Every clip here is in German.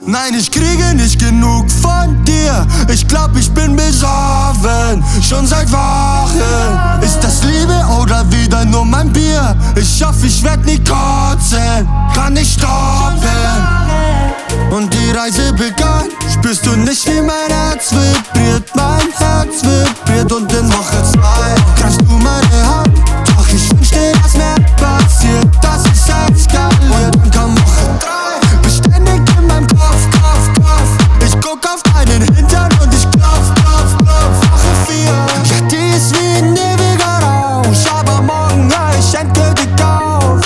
Nein, ich kriege nicht genug von dir. Ich glaub, ich bin besoffen, schon seit Wochen. Ist das Liebe oder wieder nur mein Bier? Ich hoffe, ich werd nie kotzen, kann nicht stoppen. Und die Reise begann. Spürst du nicht, wie mein Herz vibriert? Mein Herz vibriert. Und in Woche 2 greifst du meine Hand. Doch ich wünsch dir, dass mehr passiert, dass es eskaliert. Und dann kam Woche 3, beständig in meinem Kopf. Ich guck auf deinen Hintern und ich klopf. Woche 4, ja, die ist wie ein ewiger Rausch. Aber morgen hör ich endgültig auf.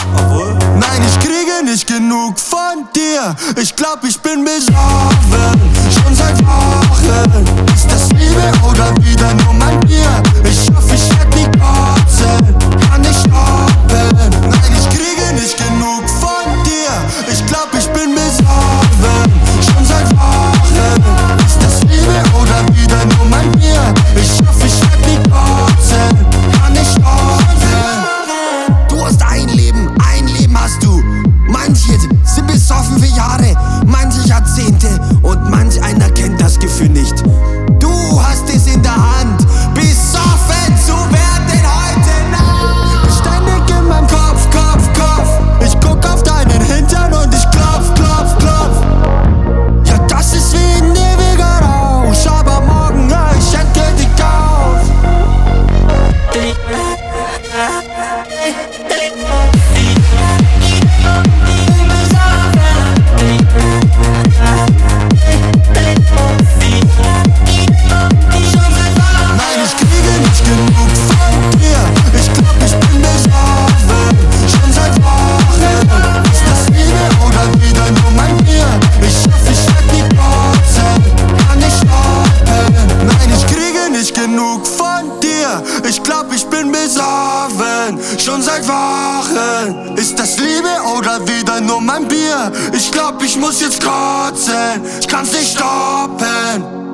Nein, ich kriege nicht genug von dir. Ich glaub, ich bin besoffen, schon seit Wochen. Ist das Liebe oder wieder nur mein Bier? Ich hoffe, ich werd nie kotzen, kann nicht stoppen. Nein, ich kriege nicht genug von dir. Ich glaub, ich bin besoffen, schon seit Wochen. Ist das Liebe oder wieder nur mein Bier? Ich hoffe, ich werd nie kotzen, kann nicht stoppen. Du hast ein Leben hast du. Manche sind besoffen für Jahre, manche Jahrzehnte und manch einer kennt das Gefühl nicht. Du hast es in der Hand, besoffen zu werden heute Nacht. Beständig in meinem Kopf. Ich guck auf deinen Hintern und ich klopf. Ja, das ist wie ein ewiger Rausch, aber morgen hör ich endgültig auf. Ich glaub, ich bin besoffen, schon seit Wochen. Ist das Liebe oder wieder nur mein Bier? Ich glaub, ich muss jetzt kotzen, ich kann's nicht stoppen.